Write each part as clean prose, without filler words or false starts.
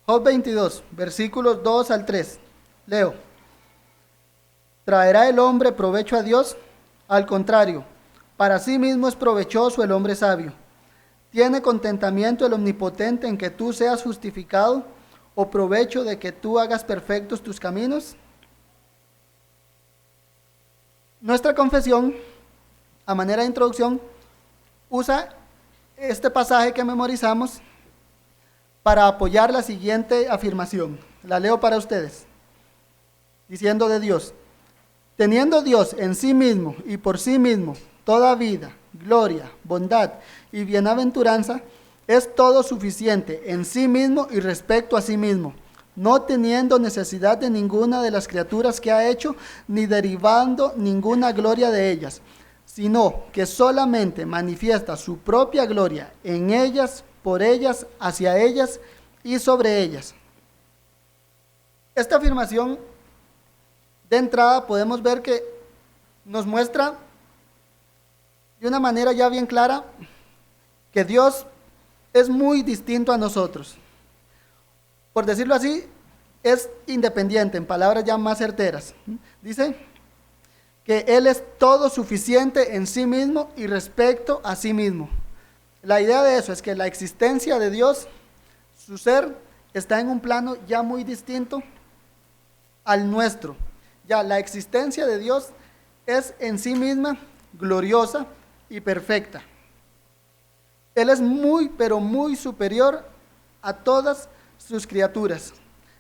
Job 22, versículos 2 al 3. Leo. ¿Traerá el hombre provecho a Dios? Al contrario, para sí mismo es provechoso el hombre sabio. ¿Tiene contentamiento el omnipotente en que tú seas justificado, o provecho de que tú hagas perfectos tus caminos? Nuestra confesión, a manera de introducción, usa este pasaje que memorizamos para apoyar la siguiente afirmación. La leo para ustedes, diciendo de Dios: teniendo Dios en sí mismo y por sí mismo toda vida, gloria, bondad y bienaventuranza, es todo suficiente en sí mismo y respecto a sí mismo, no teniendo necesidad de ninguna de las criaturas que ha hecho, ni derivando ninguna gloria de ellas, sino que solamente manifiesta su propia gloria en ellas, por ellas, hacia ellas y sobre ellas. Esta afirmación, de entrada, podemos ver que nos muestra de una manera ya bien clara que Dios es muy distinto a nosotros. Por decirlo así, es independiente, en palabras ya más certeras. Dice que Él es todo suficiente en sí mismo y respecto a sí mismo. La idea de eso es que la existencia de Dios, su ser, está en un plano ya muy distinto al nuestro. Ya la existencia de Dios es en sí misma gloriosa y perfecta. Él es muy, pero muy superior a todas sus criaturas.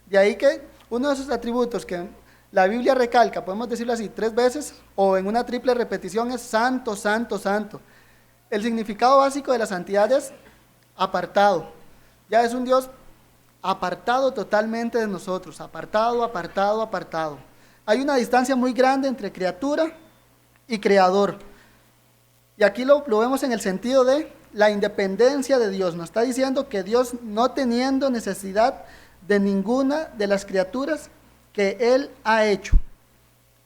De ahí que uno de sus atributos que la Biblia recalca, podemos decirlo así, 3 veces o en una triple repetición, es santo, santo, santo. El significado básico de la santidad es apartado. Ya es un Dios apartado totalmente de nosotros, apartado, apartado, apartado. Hay una distancia muy grande entre criatura y creador. Y aquí lo vemos en el sentido de la independencia de Dios. Nos está diciendo que Dios, no teniendo necesidad de ninguna de las criaturas que Él ha hecho.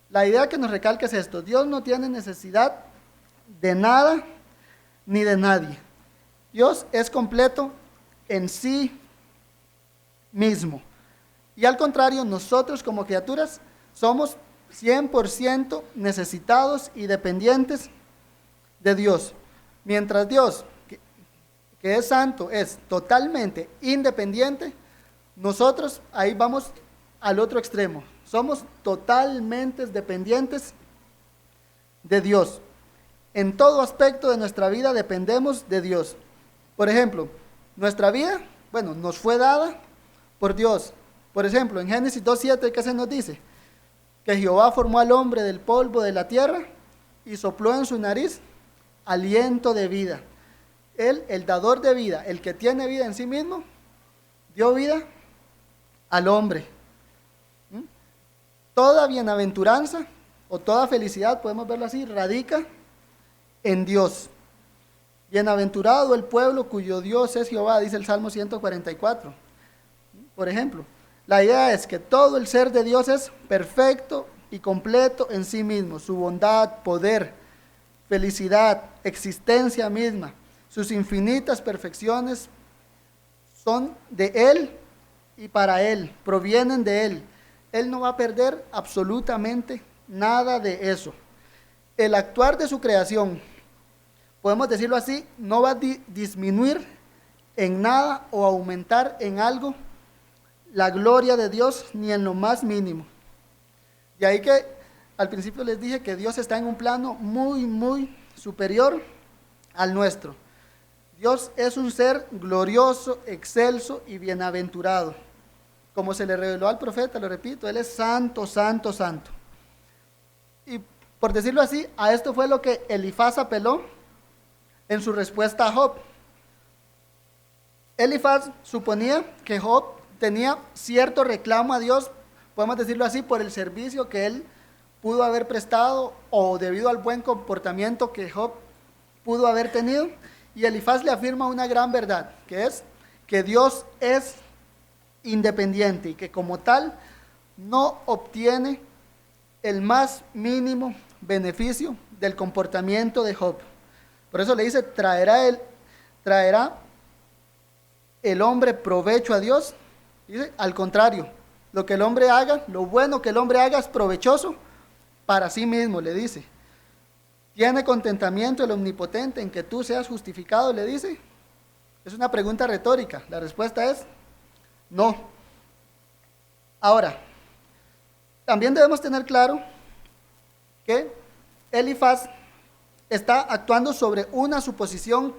La idea que nos recalca es esto: Dios no tiene necesidad de nada ni de nadie. Dios es completo en sí mismo. Y al contrario, nosotros como criaturas somos 100% necesitados y dependientes de Dios. Mientras Dios, que es santo, es totalmente independiente, nosotros ahí vamos al otro extremo. Somos totalmente dependientes de Dios. En todo aspecto de nuestra vida dependemos de Dios. Por ejemplo, nuestra vida, nos fue dada por Dios. Por ejemplo, en Génesis 2:7, ¿qué se nos dice? Que Jehová formó al hombre del polvo de la tierra y sopló en su nariz aliento de vida. Él, el dador de vida, el que tiene vida en sí mismo, dio vida al hombre. Toda bienaventuranza o toda felicidad, podemos verlo así, radica en Dios. Bienaventurado el pueblo cuyo Dios es Jehová, dice el Salmo 144. Por ejemplo, la idea es que todo el ser de Dios es perfecto y completo en sí mismo. Su bondad, poder, felicidad, existencia misma, sus infinitas perfecciones son de Él y para Él, provienen de Él. Él no va a perder absolutamente nada de eso. El actuar de su creación, podemos decirlo así, no va a disminuir en nada o aumentar en algo la gloria de Dios, ni en lo más mínimo. De ahí que al principio les dije que Dios está en un plano muy, muy superior al nuestro. Dios es un ser glorioso, excelso y bienaventurado. Como se le reveló al profeta, lo repito, Él es santo, santo, santo. Y por decirlo así, a esto fue lo que Elifaz apeló en su respuesta a Job. Elifaz suponía que Job tenía cierto reclamo a Dios, podemos decirlo así, por el servicio que él pudo haber prestado o debido al buen comportamiento que Job pudo haber tenido. Y Elifaz le afirma una gran verdad, que es que Dios es independiente y que como tal no obtiene el más mínimo beneficio del comportamiento de Job. Por eso le dice, ¿traerá el hombre provecho a Dios? Dice, al contrario, lo que el hombre haga, lo bueno que el hombre haga es provechoso para sí mismo, le dice. ¿Tiene contentamiento el omnipotente en que tú seas justificado? Le dice. Es una pregunta retórica. La respuesta es no. Ahora, también debemos tener claro que Elifaz está actuando sobre una suposición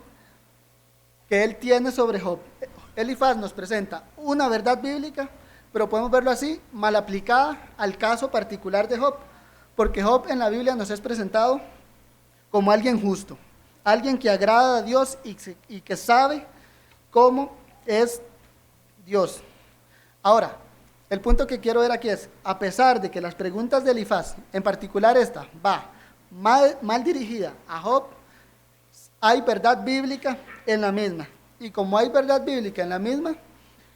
que él tiene sobre Job. Elifaz nos presenta una verdad bíblica, pero podemos verlo así, mal aplicada al caso particular de Job, porque Job en la Biblia nos es presentado como alguien justo, alguien que agrada a Dios y que sabe cómo es Dios. Ahora, el punto que quiero ver aquí es, a pesar de que las preguntas de Elifaz, en particular esta, va mal dirigida a Job, hay verdad bíblica en la misma. Y como hay verdad bíblica en la misma,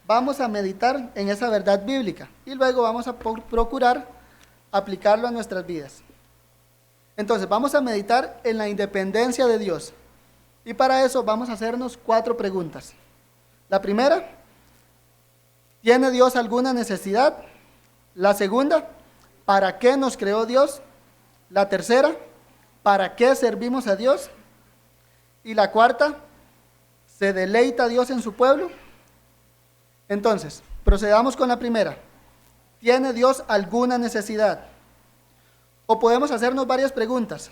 vamos a meditar en esa verdad bíblica y luego vamos a procurar aplicarlo a nuestras vidas. Entonces, vamos a meditar en la independencia de Dios. Y para eso vamos a hacernos 4 preguntas. La primera, ¿tiene Dios alguna necesidad? La segunda, ¿para qué nos creó Dios? La tercera, ¿para qué servimos a Dios? Y la cuarta, ¿se deleita Dios en su pueblo? Entonces, procedamos con la primera. ¿Tiene Dios alguna necesidad? O podemos hacernos varias preguntas.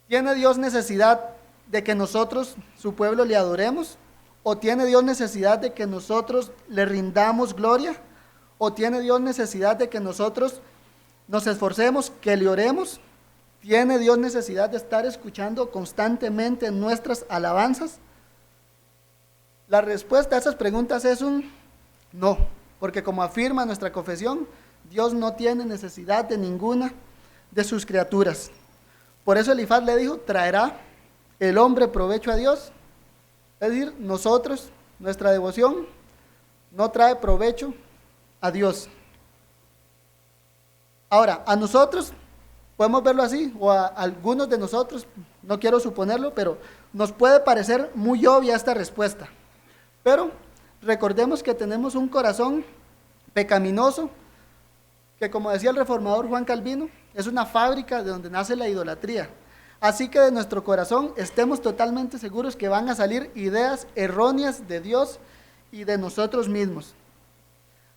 ¿Tiene Dios necesidad de que nosotros, su pueblo, le adoremos? ¿O tiene Dios necesidad de que nosotros le rindamos gloria? ¿O tiene Dios necesidad de que nosotros nos esforcemos, que le oremos? ¿Tiene Dios necesidad de estar escuchando constantemente nuestras alabanzas? La respuesta a esas preguntas es un no, porque como afirma nuestra confesión, Dios no tiene necesidad de ninguna de sus criaturas. Por eso Elifaz le dijo, ¿traerá el hombre provecho a Dios? Es decir, nosotros, nuestra devoción, no trae provecho a Dios. Ahora, a nosotros, podemos verlo así, o a algunos de nosotros, no quiero suponerlo, pero nos puede parecer muy obvia esta respuesta. Pero recordemos que tenemos un corazón pecaminoso, que como decía el reformador Juan Calvino, es una fábrica de donde nace la idolatría. Así que de nuestro corazón estemos totalmente seguros que van a salir ideas erróneas de Dios y de nosotros mismos.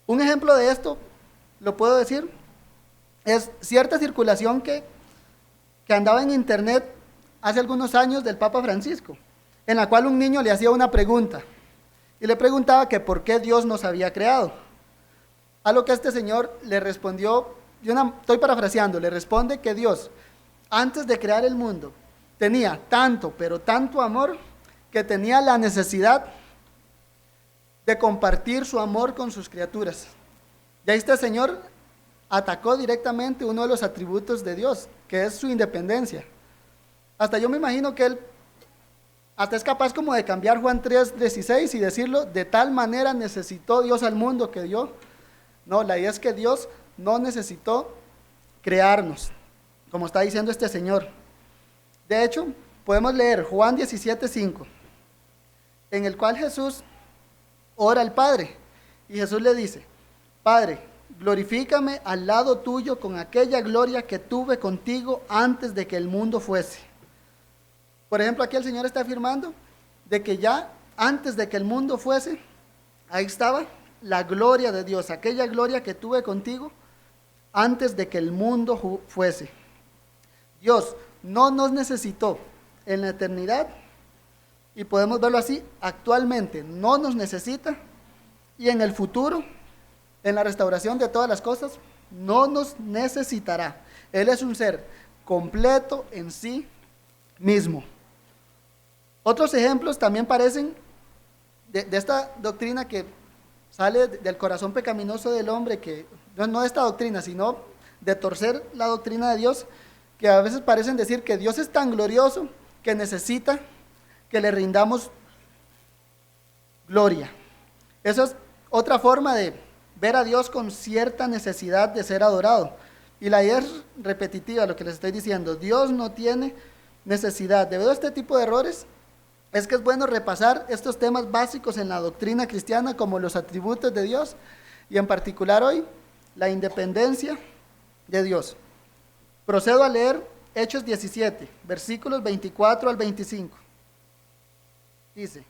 Un ejemplo de esto, lo puedo decir, es cierta circulación que andaba en internet hace algunos años del Papa Francisco, en la cual un niño le hacía una pregunta y le preguntaba que por qué Dios nos había creado. A lo que este señor le respondió, estoy parafraseando, le responde que Dios, antes de crear el mundo, tenía tanto, pero tanto amor, que tenía la necesidad de compartir su amor con sus criaturas. Y ahí este señor atacó directamente uno de los atributos de Dios, que es su independencia. Hasta yo me imagino que él hasta es capaz como de cambiar Juan 3:16 y decirlo, de tal manera necesitó Dios al mundo que dio. No, la idea es que Dios no necesitó crearnos, como está diciendo este señor. De hecho, podemos leer Juan 17:5, en el cual Jesús ora al Padre, y Jesús le dice, Padre, glorifícame al lado tuyo con aquella gloria que tuve contigo antes de que el mundo fuese. Por ejemplo, aquí el Señor está afirmando de que ya antes de que el mundo fuese, ahí estaba la gloria de Dios, aquella gloria que tuve contigo antes de que el mundo fuese. Dios no nos necesitó en la eternidad, y podemos verlo así, actualmente no nos necesita, y en el futuro, en la restauración de todas las cosas, no nos necesitará. Él es un ser completo en sí mismo. Otros ejemplos también parecen de esta doctrina que sale del corazón pecaminoso del hombre, que no de esta doctrina, sino de torcer la doctrina de Dios, que a veces parecen decir que Dios es tan glorioso que necesita que le rindamos gloria. Esa es otra forma de ver a Dios con cierta necesidad de ser adorado. Y la idea es repetitiva, lo que les estoy diciendo. Dios no tiene necesidad. Debido a este tipo de errores, es que es bueno repasar estos temas básicos en la doctrina cristiana, como los atributos de Dios, y en particular hoy, la independencia de Dios. Procedo a leer Hechos 17, versículos 24 al 25. Dice: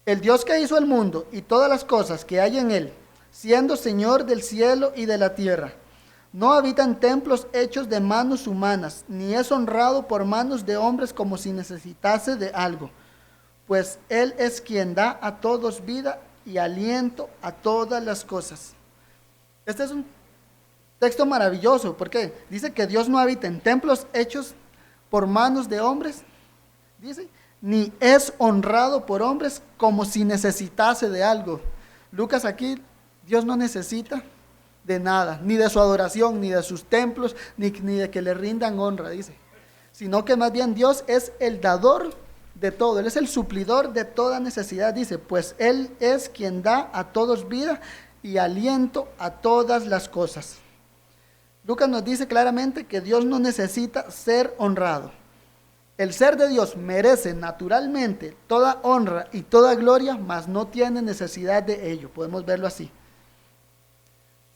el Dios que hizo el mundo y todas las cosas que hay en él, siendo Señor del cielo y de la tierra, no habita en templos hechos de manos humanas, ni es honrado por manos de hombres como si necesitase de algo, pues Él es quien da a todos vida y aliento a todas las cosas. Este es un texto maravilloso, porque dice que Dios no habita en templos hechos por manos de hombres, dice, ni es honrado por hombres como si necesitase de algo. Lucas aquí, Dios no necesita de nada, ni de su adoración, ni de sus templos, ni de que le rindan honra, dice, sino que más bien Dios es el dador de todo, Él es el suplidor de toda necesidad, dice, pues Él es quien da a todos vida y aliento a todas las cosas. Lucas nos dice claramente que Dios no necesita ser honrado. El ser de Dios merece naturalmente toda honra y toda gloria, mas no tiene necesidad de ello. Podemos verlo así.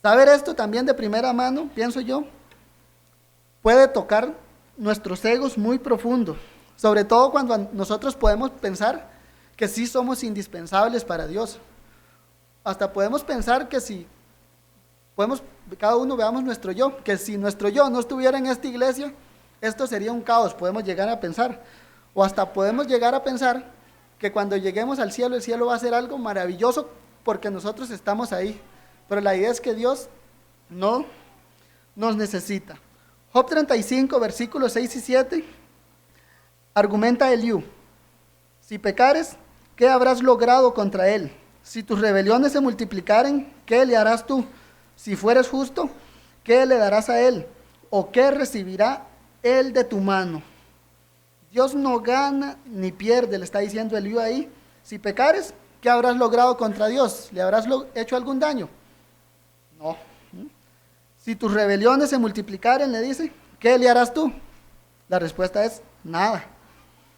Saber esto también de primera mano, pienso yo, puede tocar nuestros egos muy profundo, sobre todo cuando nosotros podemos pensar que sí somos indispensables para Dios. Hasta podemos pensar que si cada uno veamos nuestro yo, que si nuestro yo no estuviera en esta iglesia, esto sería un caos, podemos llegar a pensar. O hasta podemos llegar a pensar que cuando lleguemos al cielo, el cielo va a ser algo maravilloso porque nosotros estamos ahí. Pero la idea es que Dios no nos necesita. Job 35, versículos 6 y 7, argumenta Eliú: si pecares, ¿qué habrás logrado contra él? Si tus rebeliones se multiplicaren, ¿qué le harás tú? Si fueres justo, ¿qué le darás a él? ¿O qué recibirá él de tu mano? Dios no gana ni pierde, le está diciendo Eliú ahí. Si pecares, ¿qué habrás logrado contra Dios? ¿Le habrás hecho algún daño? No. Si tus rebeliones se multiplicaren, le dice, ¿qué le harás tú? La respuesta es nada.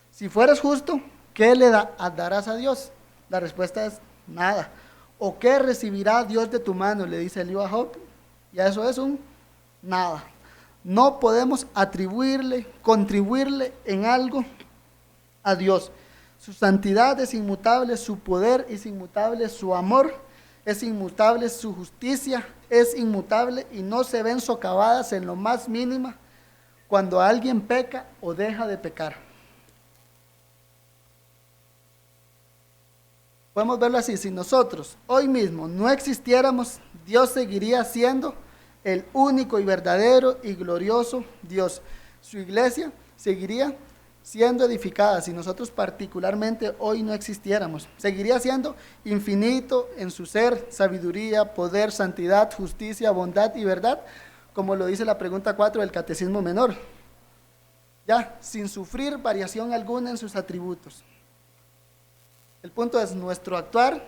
Si fueres justo, ¿qué le darás a Dios? La respuesta es nada. ¿O qué recibirá Dios de tu mano? Le dice Eliú a Job. Y eso es un nada. No podemos contribuirle en algo a Dios. Su santidad es inmutable, su poder es inmutable, su amor es inmutable, su justicia es inmutable y no se ven socavadas en lo más mínima cuando alguien peca o deja de pecar. Podemos verlo así: si nosotros hoy mismo no existiéramos, Dios seguiría siendo el único y verdadero y glorioso Dios. Su iglesia seguiría siendo edificada si nosotros particularmente hoy no existiéramos. Seguiría siendo infinito en su ser, sabiduría, poder, santidad, justicia, bondad y verdad, como lo dice la pregunta 4 del Catecismo Menor. Ya, sin sufrir variación alguna en sus atributos. El punto es, nuestro actuar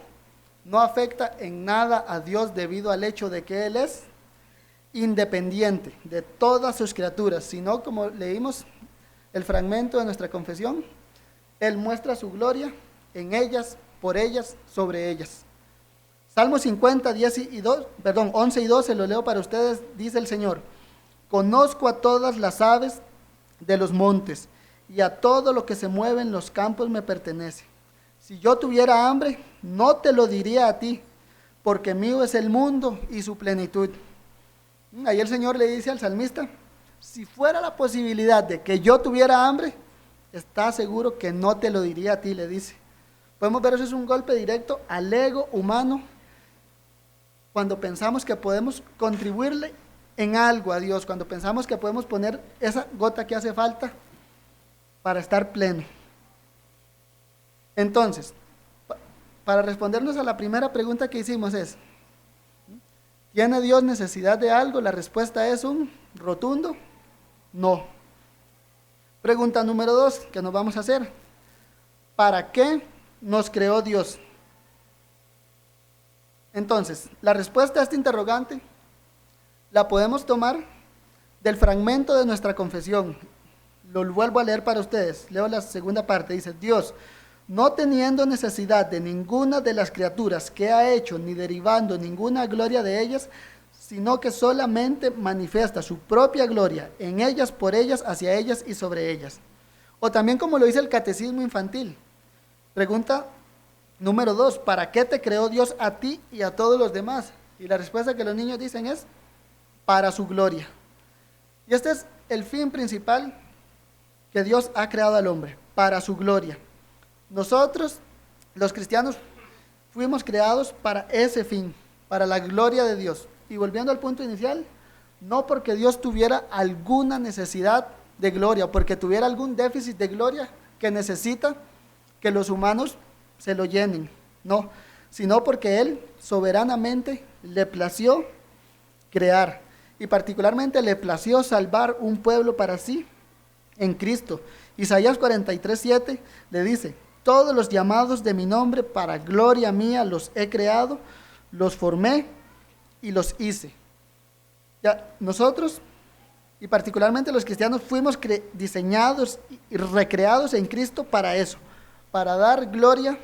no afecta en nada a Dios debido al hecho de que Él es independiente de todas sus criaturas, sino, como leímos el fragmento de nuestra confesión, Él muestra su gloria en ellas, por ellas, sobre ellas. Salmo 50, 11 y 12, lo leo para ustedes, dice el Señor: conozco a todas las aves de los montes, y a todo lo que se mueve en los campos me pertenece. Si yo tuviera hambre, no te lo diría a ti, porque mío es el mundo y su plenitud. Ahí el Señor le dice al salmista: si fuera la posibilidad de que yo tuviera hambre, está seguro que no te lo diría a ti, le dice. Podemos ver, eso es un golpe directo al ego humano, cuando pensamos que podemos contribuirle en algo a Dios, cuando pensamos que podemos poner esa gota que hace falta para estar pleno. Entonces, para respondernos a la primera pregunta que hicimos es: ¿tiene Dios necesidad de algo? La respuesta es un rotundo no. Pregunta número 2 que nos vamos a hacer: ¿para qué nos creó Dios? Entonces, la respuesta a este interrogante la podemos tomar del fragmento de nuestra confesión. lo vuelvo a leer para ustedes. Leo la segunda parte. Dice, Dios, no teniendo necesidad de ninguna de las criaturas que ha hecho, ni derivando ninguna gloria de ellas, sino que solamente manifiesta su propia gloria en ellas, por ellas, hacia ellas y sobre ellas. O también como lo dice el Catecismo Infantil. Pregunta número 2, ¿para qué te creó Dios a ti y a todos los demás? Y la respuesta que los niños dicen es, para su gloria. Y este es el fin principal que Dios ha creado al hombre, para su gloria. Nosotros, los cristianos, fuimos creados para ese fin, para la gloria de Dios. Y volviendo al punto inicial, no porque Dios tuviera alguna necesidad de gloria, o porque tuviera algún déficit de gloria que necesita que los humanos se lo llenen, no, sino porque Él soberanamente le plació crear, y particularmente le plació salvar un pueblo para sí en Cristo. Isaías 43:7 le dice, todos los llamados de mi nombre para gloria mía los he creado, los formé y los hice. Ya, nosotros, y particularmente los cristianos, fuimos diseñados y recreados en Cristo para eso, para dar gloria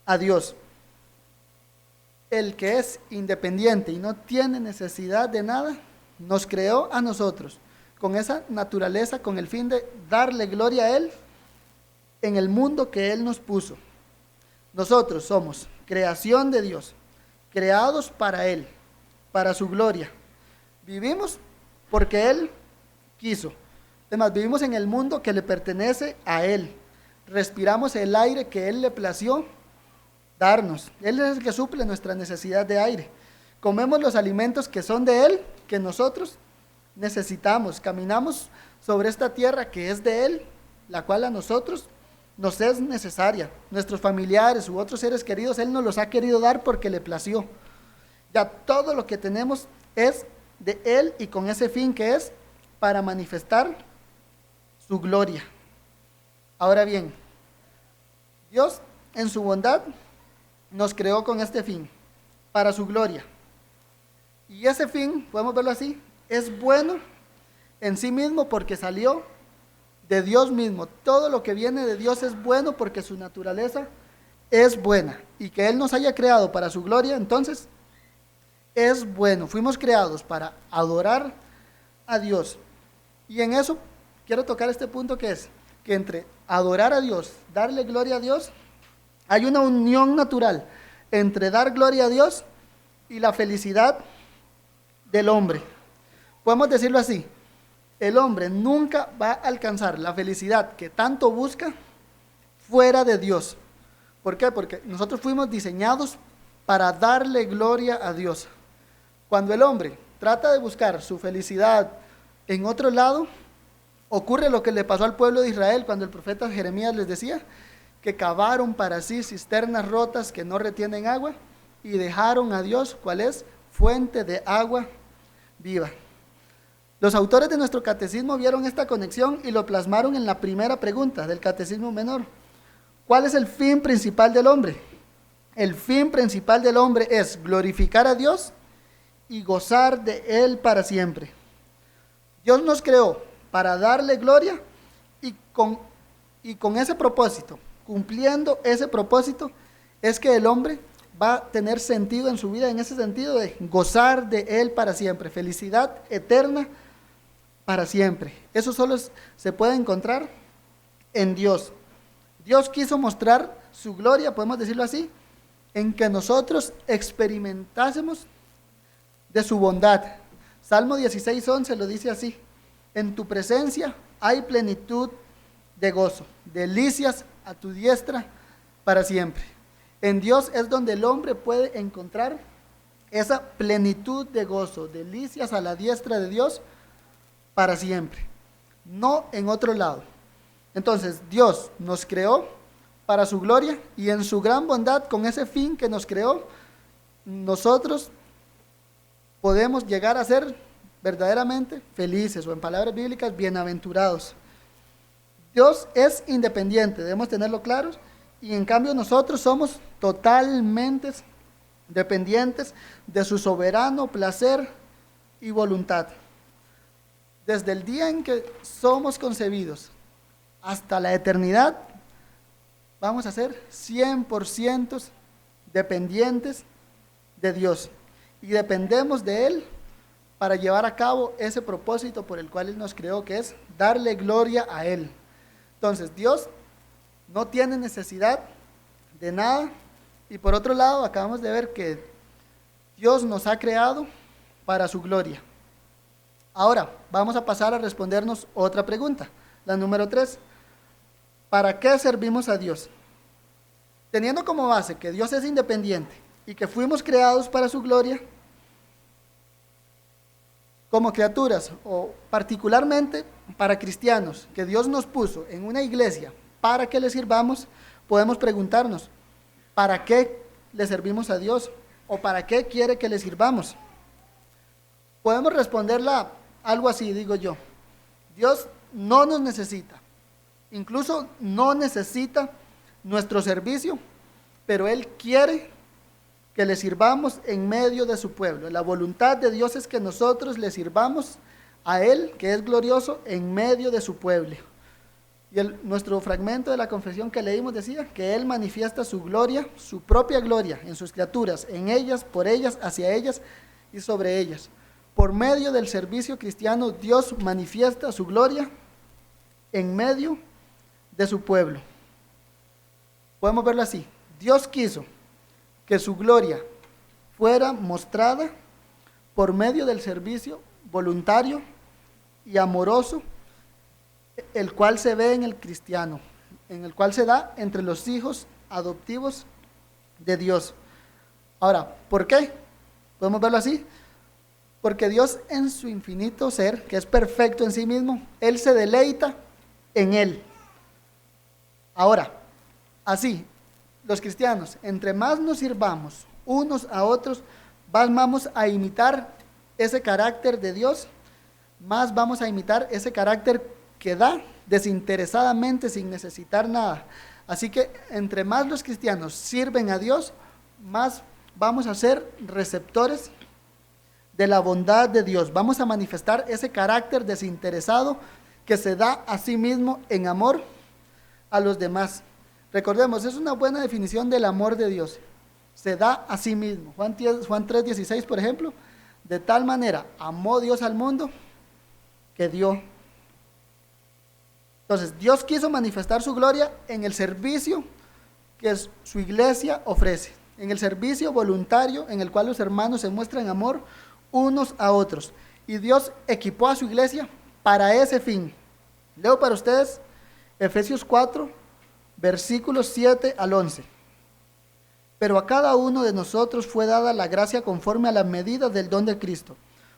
a Dios. El que es independiente y no tiene necesidad de nada, nos creó a nosotros con esa naturaleza, con el fin de darle gloria a Él en el mundo que Él nos puso. Nosotros somos creación de Dios, creados para Él, para su gloria. Vivimos porque Él quiso. Además, vivimos en el mundo que le pertenece a Él. Respiramos el aire que Él le plació darnos. Él es el que suple nuestra necesidad de aire. Comemos los alimentos que son de Él, que nosotros necesitamos. Caminamos sobre esta tierra que es de Él, la cual a nosotros nos es necesaria. Nuestros familiares u otros seres queridos, Él nos los ha querido dar porque le plació. Ya todo lo que tenemos es de Él y con ese fin que es para manifestar su gloria. Ahora bien, Dios en su bondad nos creó con este fin, para su gloria. Y ese fin, podemos verlo así, es bueno en sí mismo porque salió de Dios mismo. Todo lo que viene de Dios es bueno porque su naturaleza es buena. Y que Él nos haya creado para su gloria, entonces, es bueno. Fuimos creados para adorar a Dios. Y en eso quiero tocar este punto que es, que entre adorar a Dios, darle gloria a Dios, hay una unión natural entre dar gloria a Dios y la felicidad del hombre. Podemos decirlo así, el hombre nunca va a alcanzar la felicidad que tanto busca fuera de Dios. ¿Por qué? Porque nosotros fuimos diseñados para darle gloria a Dios. Cuando el hombre trata de buscar su felicidad en otro lado, ocurre lo que le pasó al pueblo de Israel cuando el profeta Jeremías les decía que cavaron para sí cisternas rotas que no retienen agua y dejaron a Dios, ¿cuál es? Fuente de agua viva. Los autores de nuestro catecismo vieron esta conexión y lo plasmaron en la primera pregunta del catecismo menor. ¿Cuál es el fin principal del hombre? El fin principal del hombre es glorificar a Dios y gozar de Él para siempre. Dios nos creó para darle gloria y con ese propósito, cumpliendo ese propósito, es que el hombre va a tener sentido en su vida, en ese sentido de gozar de Él para siempre, felicidad eterna para siempre. Eso solo se puede encontrar en Dios. Dios quiso mostrar su gloria, podemos decirlo así, en que nosotros experimentásemos de su bondad. Salmo 16:11 lo dice así: en tu presencia hay plenitud de gozo, delicias a tu diestra para siempre. En Dios es donde el hombre puede encontrar esa plenitud de gozo, delicias a la diestra de Dios para siempre, no en otro lado. Entonces Dios nos creó para su gloria y en su gran bondad, con ese fin que nos creó, nosotros podemos llegar a ser verdaderamente felices, o en palabras bíblicas, bienaventurados. Dios es independiente, debemos tenerlo claro, y en cambio nosotros somos totalmente dependientes de su soberano placer y voluntad. Desde el día en que somos concebidos hasta la eternidad, vamos a ser 100% dependientes de Dios. Y dependemos de Él para llevar a cabo ese propósito por el cual Él nos creó, que es darle gloria a Él. Entonces, Dios no tiene necesidad de nada. Y por otro lado, acabamos de ver que Dios nos ha creado para su gloria. Ahora, vamos a pasar a respondernos otra pregunta, la número 3. ¿Para qué servimos a Dios? Teniendo como base que Dios es independiente y que fuimos creados para su gloria, como criaturas, o particularmente para cristianos, que Dios nos puso en una iglesia para que le sirvamos, podemos preguntarnos, ¿para qué le servimos a Dios? ¿O para qué quiere que le sirvamos? Podemos responderla algo así, digo yo. Dios no nos necesita, incluso no necesita nuestro servicio, pero Él quiere que le sirvamos en medio de su pueblo. La voluntad de Dios es que nosotros le sirvamos a Él, que es glorioso, en medio de su pueblo. Y nuestro fragmento de la confesión que leímos decía que Él manifiesta su gloria, su propia gloria en sus criaturas, en ellas, por ellas, hacia ellas y sobre ellas. Por medio del servicio cristiano, Dios manifiesta su gloria en medio de su pueblo. Podemos verlo así. Dios quiso que su gloria fuera mostrada por medio del servicio voluntario y amoroso, el cual se ve en el cristiano, en el cual se da entre los hijos adoptivos de Dios. Ahora, ¿por qué? Podemos verlo así. Porque Dios, en su infinito ser, que es perfecto en sí mismo, Él se deleita en Él. Ahora, así, los cristianos, entre más nos sirvamos unos a otros, más vamos a imitar ese carácter de Dios, más vamos a imitar ese carácter que da desinteresadamente, sin necesitar nada. Así que entre más los cristianos sirven a Dios, más vamos a ser receptores de la bondad de Dios. Vamos a manifestar ese carácter desinteresado que se da a sí mismo en amor a los demás. Recordemos, es una buena definición del amor de Dios. Se da a sí mismo. Juan 3:16, por ejemplo, de tal manera amó Dios al mundo que dio. Entonces, Dios quiso manifestar su gloria en el servicio que su iglesia ofrece, en el servicio voluntario en el cual los hermanos se muestran amor unos a otros. Y Dios equipó a su iglesia para ese fin. Leo para ustedes Efesios 4, versículos 7 al 11. Pero a cada uno de nosotros fue dada la gracia conforme a la medida del don de Cristo,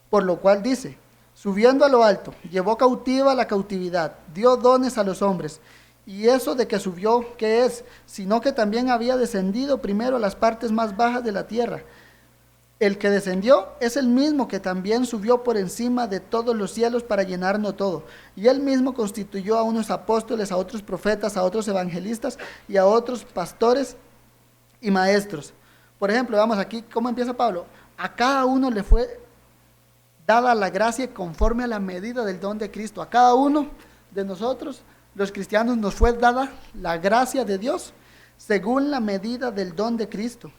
por lo cual dice, subiendo a lo alto, llevó cautiva la cautividad, dio dones a los hombres. Y eso de que subió, ¿qué es? Sino que también había descendido primero a las partes más bajas de la tierra. El que descendió es el mismo que también subió por encima de todos los cielos para llenarnos todo. Y él mismo constituyó a unos apóstoles, a otros profetas, a otros evangelistas y a otros pastores y maestros. Por ejemplo, vamos aquí, ¿cómo empieza Pablo? A cada uno le fue dada la gracia conforme a la medida del don de Cristo. A cada uno de nosotros, los cristianos, nos fue dada la gracia de Dios según la medida del don de Cristo.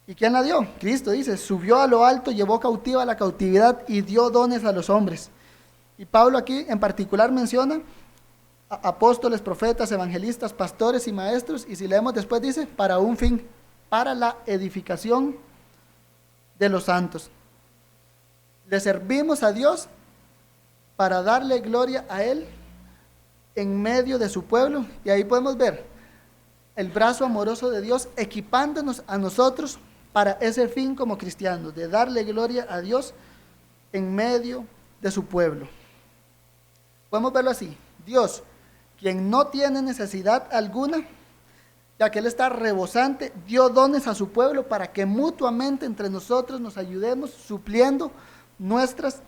¿Y quién la dio? Cristo dice, subió a lo alto, llevó cautiva la cautividad y dio dones a los hombres. Y Pablo aquí en particular menciona apóstoles, profetas, evangelistas, pastores y maestros, y si leemos después dice, para un fin, para la edificación de los santos. Le servimos a Dios para darle gloria a Él en medio de su pueblo, y ahí podemos ver el brazo amoroso de Dios equipándonos a nosotros para ese fin como cristianos, de darle gloria a Dios en medio de su pueblo. Podemos verlo así, Dios, quien no tiene necesidad alguna, ya que Él está rebosante, dio dones a su pueblo para que mutuamente entre nosotros nos ayudemos supliendo nuestras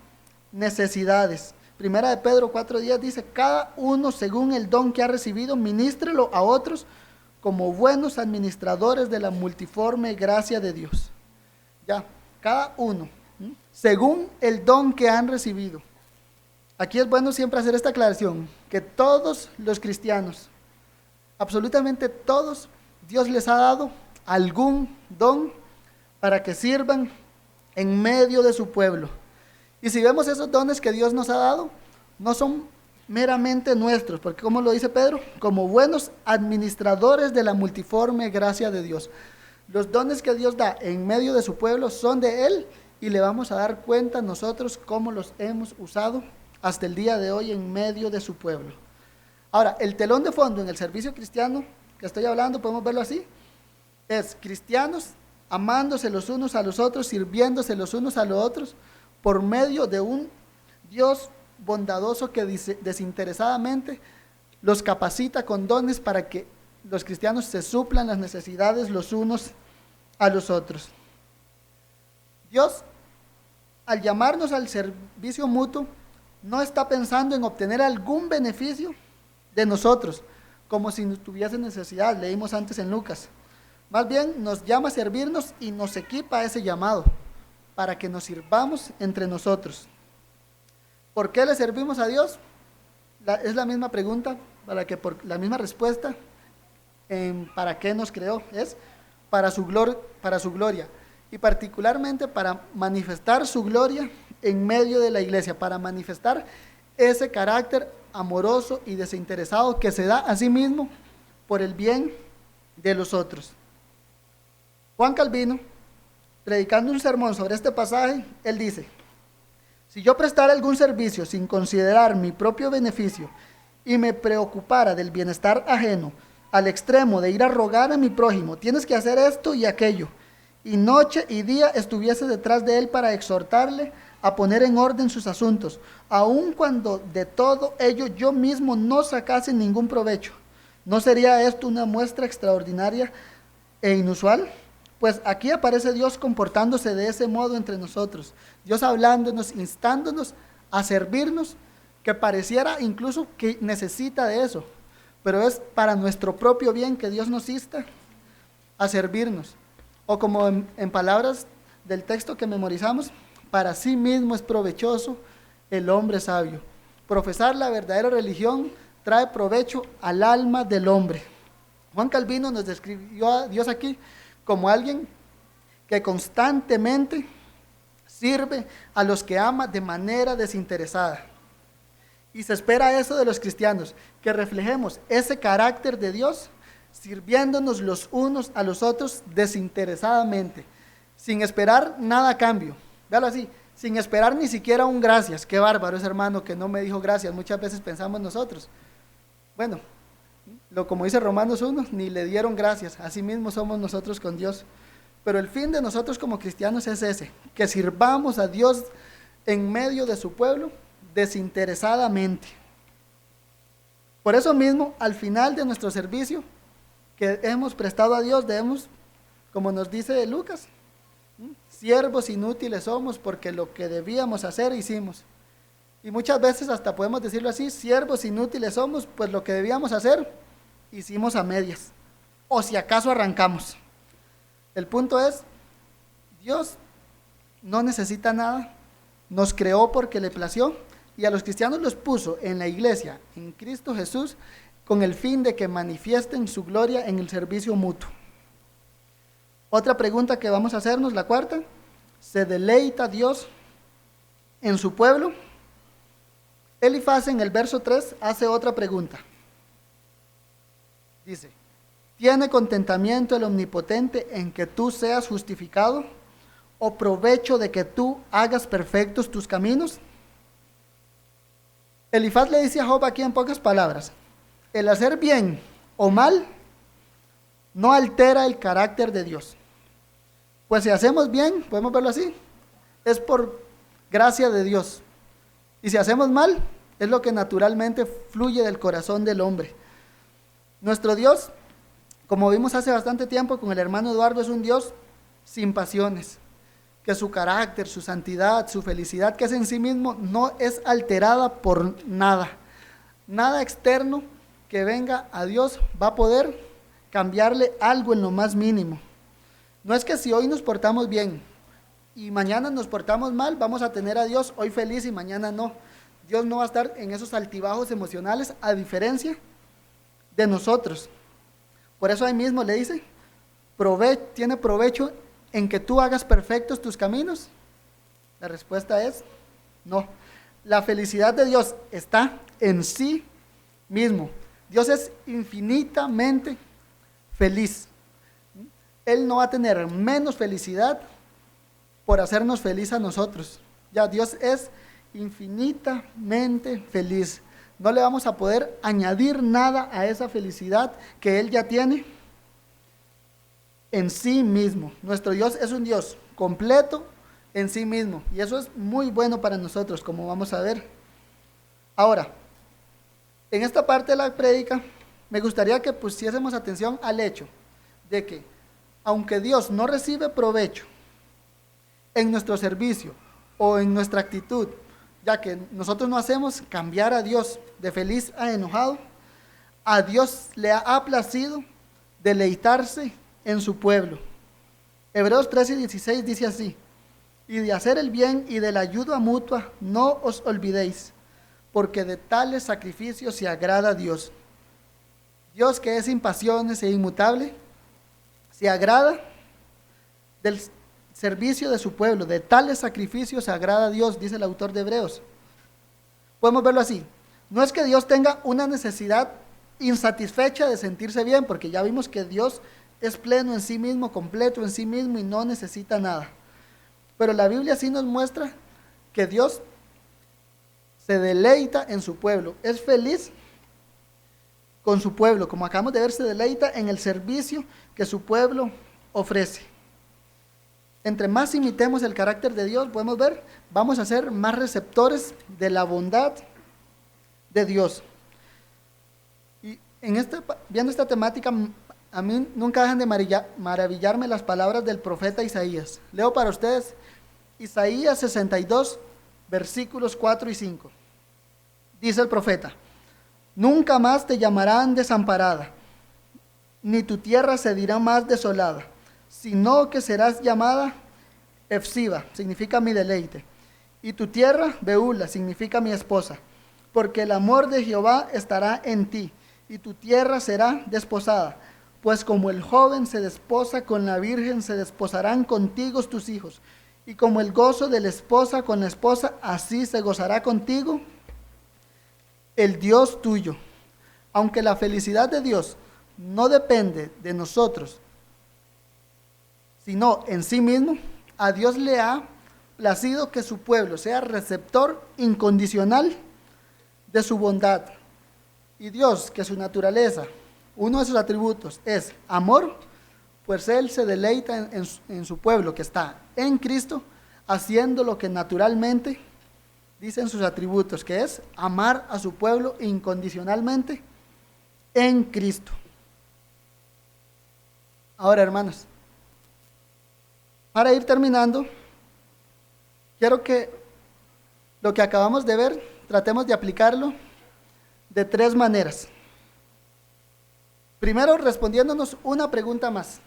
necesidades. Primera de Pedro 4:10 dice, cada uno según el don que ha recibido, ministrelo a otros como buenos administradores de la multiforme gracia de Dios. Ya, cada uno, según el don que han recibido. Aquí es bueno siempre hacer esta aclaración, que todos los cristianos, absolutamente todos, Dios les ha dado algún don para que sirvan en medio de su pueblo. Y si vemos esos dones que Dios nos ha dado, no son meramente nuestros, porque como lo dice Pedro, como buenos administradores de la multiforme gracia de Dios. Los dones que Dios da en medio de su pueblo son de Él y le vamos a dar cuenta nosotros cómo los hemos usado hasta el día de hoy en medio de su pueblo. Ahora, el telón de fondo en el servicio cristiano que estoy hablando, podemos verlo así, es cristianos amándose los unos a los otros, sirviéndose los unos a los otros, por medio de un Dios bondadoso que desinteresadamente los capacita con dones para que los cristianos se suplan las necesidades los unos a los otros. Dios, al llamarnos al servicio mutuo, no está pensando en obtener algún beneficio de nosotros, como si tuviese necesidad, leímos antes en Lucas. Más bien nos llama a servirnos y nos equipa a ese llamado, para que nos sirvamos entre nosotros. ¿Por qué le servimos a Dios? Es la misma pregunta, la misma respuesta en para qué nos creó, es para su gloria, y particularmente para manifestar su gloria en medio de la iglesia, para manifestar ese carácter amoroso y desinteresado que se da a sí mismo por el bien de los otros. Juan Calvino, predicando un sermón sobre este pasaje, él dice: si yo prestara algún servicio sin considerar mi propio beneficio y me preocupara del bienestar ajeno al extremo de ir a rogar a mi prójimo, tienes que hacer esto y aquello, y noche y día estuviese detrás de él para exhortarle a poner en orden sus asuntos, aun cuando de todo ello yo mismo no sacase ningún provecho, ¿no sería esto una muestra extraordinaria e inusual? Pues aquí aparece Dios comportándose de ese modo entre nosotros, Dios hablándonos, instándonos a servirnos, que pareciera incluso que necesita de eso, pero es para nuestro propio bien que Dios nos insta a servirnos. O como en palabras del texto que memorizamos, para sí mismo es provechoso el hombre sabio. Profesar la verdadera religión trae provecho al alma del hombre. Juan Calvino nos describió a Dios aquí como alguien que constantemente sirve a los que ama de manera desinteresada. Y se espera eso de los cristianos, que reflejemos ese carácter de Dios, sirviéndonos los unos a los otros desinteresadamente, sin esperar nada a cambio. Véalo así, sin esperar ni siquiera un gracias. Qué bárbaro ese hermano que no me dijo gracias. Muchas veces pensamos nosotros. Bueno, como dice Romanos 1, ni le dieron gracias. Así mismo somos nosotros con Dios. Pero el fin de nosotros como cristianos es ese, que sirvamos a Dios en medio de su pueblo desinteresadamente. Por eso mismo, al final de nuestro servicio que hemos prestado a Dios, debemos, como nos dice Lucas, siervos inútiles somos porque lo que debíamos hacer hicimos. Y muchas veces hasta podemos decirlo así: siervos inútiles somos, pues lo que debíamos hacer hicimos a medias, o si acaso arrancamos. El punto es, Dios no necesita nada, nos creó porque le plació, y a los cristianos los puso en la iglesia, en Cristo Jesús, con el fin de que manifiesten su gloria en el servicio mutuo. Otra pregunta que vamos a hacernos, la cuarta: ¿se deleita Dios en su pueblo? Elifaz en el verso 3 hace otra pregunta. Dice: ¿tiene contentamiento el Omnipotente en que tú seas justificado? ¿O provecho de que tú hagas perfectos tus caminos? Elifaz le dice a Job aquí en pocas palabras: el hacer bien o mal no altera el carácter de Dios. Pues si hacemos bien, podemos verlo así, es por gracia de Dios. Y si hacemos mal, es lo que naturalmente fluye del corazón del hombre. Nuestro Dios, como vimos hace bastante tiempo con el hermano Eduardo, es un Dios sin pasiones, que su carácter, su santidad, su felicidad, que es en sí mismo, no es alterada por nada. Nada externo que venga a Dios va a poder cambiarle algo en lo más mínimo. No es que si hoy nos portamos bien y mañana nos portamos mal, vamos a tener a Dios hoy feliz y mañana no. Dios no va a estar en esos altibajos emocionales a diferencia de nosotros. Por eso ahí mismo le dice, ¿tiene provecho en que tú hagas perfectos tus caminos? La respuesta es no. La felicidad de Dios está en sí mismo. Dios es infinitamente feliz. Él no va a tener menos felicidad por hacernos feliz a nosotros. Ya, Dios es infinitamente feliz. No le vamos a poder añadir nada a esa felicidad que Él ya tiene en sí mismo. Nuestro Dios es un Dios completo en sí mismo, y eso es muy bueno para nosotros, como vamos a ver. Ahora, en esta parte de la prédica, me gustaría que pusiésemos atención al hecho de que, aunque Dios no recibe provecho en nuestro servicio o en nuestra actitud, ya que nosotros no hacemos cambiar a Dios de feliz a enojado, a Dios le ha placido deleitarse en su pueblo. Hebreos 13:16 dice así: y de hacer el bien y de la ayuda mutua no os olvidéis, porque de tales sacrificios se agrada a Dios. Dios, que es sin pasiones e inmutable, se agrada del servicio de su pueblo. De tales sacrificios se agrada a Dios, dice el autor de Hebreos. Podemos verlo así: no es que Dios tenga una necesidad insatisfecha de sentirse bien, porque ya vimos que Dios es pleno en sí mismo, completo en sí mismo y no necesita nada. Pero la Biblia sí nos muestra que Dios se deleita en su pueblo, es feliz con su pueblo, como acabamos de ver, se deleita en el servicio que su pueblo ofrece. Entre más imitemos el carácter de Dios, podemos ver, vamos a ser más receptores de la bondad de Dios. Y viendo esta temática, a mí nunca dejan de maravillarme las palabras del profeta Isaías. Leo para ustedes Isaías 62, versículos 4 y 5. Dice el profeta: nunca más te llamarán desamparada, ni tu tierra se dirá más desolada, sino que serás llamada Efsiba, significa mi deleite, y tu tierra Beula, significa mi esposa, porque el amor de Jehová estará en ti, y tu tierra será desposada, pues como el joven se desposa con la virgen, se desposarán contigo tus hijos, y como el gozo de la esposa con la esposa, así se gozará contigo el Dios tuyo. Aunque la felicidad de Dios no depende de nosotros, sino en sí mismo, a Dios le ha placido que su pueblo sea receptor incondicional de su bondad. Y Dios, que su naturaleza, uno de sus atributos es amor, pues Él se deleita en su pueblo que está en Cristo, haciendo lo que naturalmente dicen sus atributos, que es amar a su pueblo incondicionalmente en Cristo. Ahora, hermanos, para ir terminando, quiero que lo que acabamos de ver, tratemos de aplicarlo de tres maneras. Primero, respondiéndonos una pregunta más,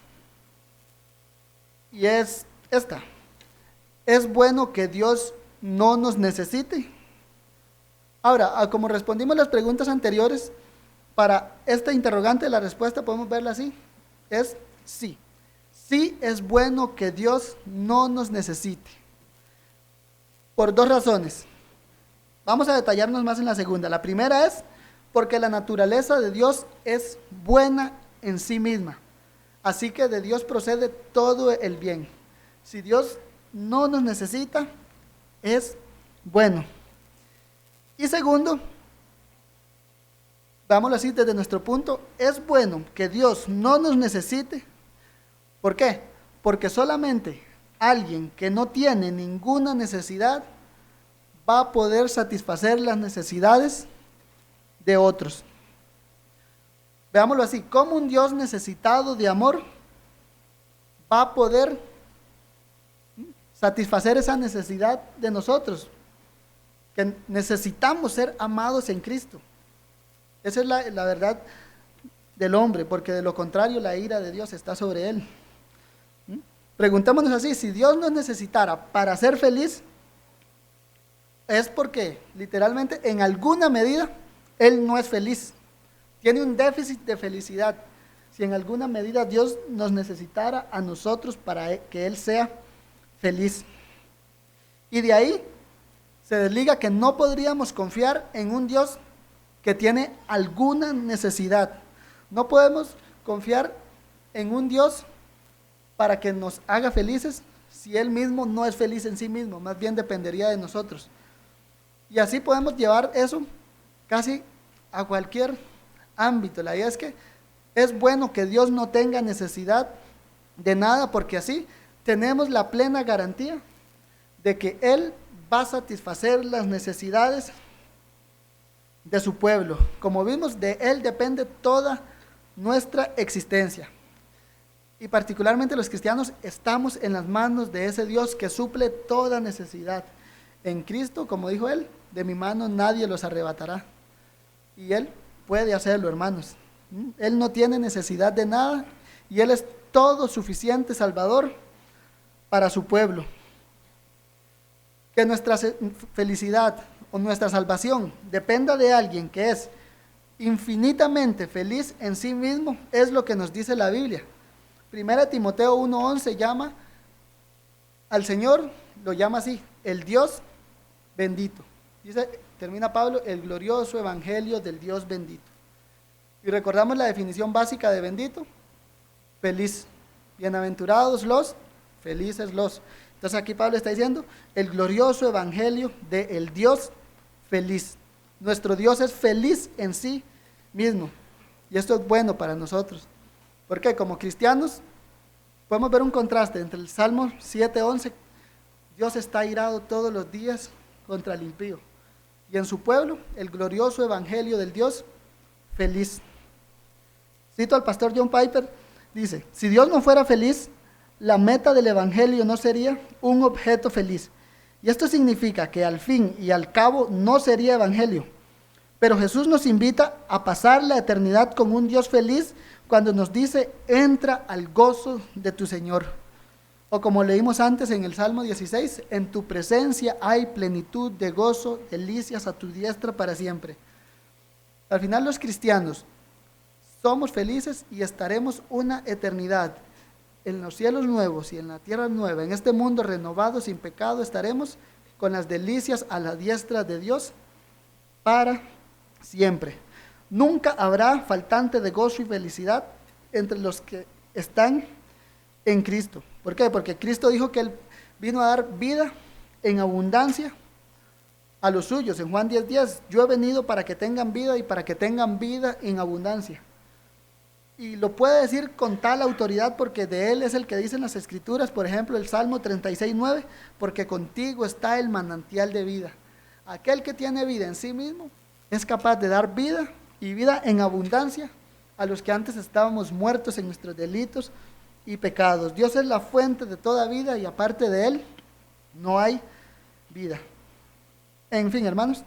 y es esta: ¿es bueno que Dios no nos necesite? Ahora, como respondimos las preguntas anteriores, para esta interrogante la respuesta podemos verla así: es sí. Sí es bueno que Dios no nos necesite, por dos razones. Vamos a detallarnos más en la segunda. La primera es porque la naturaleza de Dios es buena en sí misma, así que de Dios procede todo el bien. Si Dios no nos necesita, es bueno. Y segundo, vámonos así desde nuestro punto, es bueno que Dios no nos necesite. ¿Por qué? Porque solamente alguien que no tiene ninguna necesidad va a poder satisfacer las necesidades de otros. Veámoslo así: ¿cómo un Dios necesitado de amor va a poder satisfacer esa necesidad de nosotros, que necesitamos ser amados en Cristo? Esa es la verdad del hombre, porque de lo contrario la ira de Dios está sobre él. Preguntémonos así: si Dios nos necesitara para ser feliz, es porque literalmente en alguna medida Él no es feliz. Tiene un déficit de felicidad. Si en alguna medida Dios nos necesitara a nosotros para que Él sea feliz. Y de ahí se desliga que no podríamos confiar en un Dios que tiene alguna necesidad. No podemos confiar en un Dios para que nos haga felices si Él mismo no es feliz en sí mismo, más bien dependería de nosotros. Y así podemos llevar eso casi a cualquier ámbito. La idea es que es bueno que Dios no tenga necesidad de nada, porque así tenemos la plena garantía de que Él va a satisfacer las necesidades de su pueblo. Como vimos, de Él depende toda nuestra existencia. Y particularmente los cristianos estamos en las manos de ese Dios que suple toda necesidad. En Cristo, como dijo Él, de mi mano nadie los arrebatará. Y Él puede hacerlo, hermanos. Él no tiene necesidad de nada y Él es todo suficiente Salvador para su pueblo. Que nuestra felicidad o nuestra salvación dependa de alguien que es infinitamente feliz en sí mismo, es lo que nos dice la Biblia. 1 Timoteo 1:11 llama al Señor, lo llama así, el Dios bendito. Dice, termina Pablo, el glorioso evangelio del Dios bendito. Y recordamos la definición básica de bendito: feliz. Bienaventurados los, felices los. Entonces aquí Pablo está diciendo el glorioso evangelio del Dios feliz. Nuestro Dios es feliz en sí mismo. Y esto es bueno para nosotros. Porque como cristianos podemos ver un contraste entre el Salmo 7:11. Dios está irado todos los días contra el impío. Y en su pueblo, el glorioso evangelio del Dios feliz. Cito al pastor John Piper, dice, si Dios no fuera feliz, la meta del evangelio no sería un objeto feliz. Y esto significa que al fin y al cabo no sería evangelio. Pero Jesús nos invita a pasar la eternidad con un Dios feliz cuando nos dice, entra al gozo de tu Señor. O como leímos antes en el Salmo 16, en tu presencia hay plenitud de gozo, delicias a tu diestra para siempre. Al final los cristianos somos felices y estaremos una eternidad en los cielos nuevos y en la tierra nueva, en este mundo renovado sin pecado, estaremos con las delicias a la diestra de Dios para siempre. Nunca habrá faltante de gozo y felicidad entre los que están en Cristo. ¿Por qué? Porque Cristo dijo que Él vino a dar vida en abundancia a los suyos. En Juan 10:10, yo he venido para que tengan vida y para que tengan vida en abundancia. Y lo puede decir con tal autoridad porque de Él es el que dicen las Escrituras, por ejemplo, el Salmo 36:9, porque contigo está el manantial de vida. Aquel que tiene vida en sí mismo es capaz de dar vida y vida en abundancia a los que antes estábamos muertos en nuestros delitos y pecados. Dios es la fuente de toda vida y aparte de Él no hay vida. En fin, hermanos,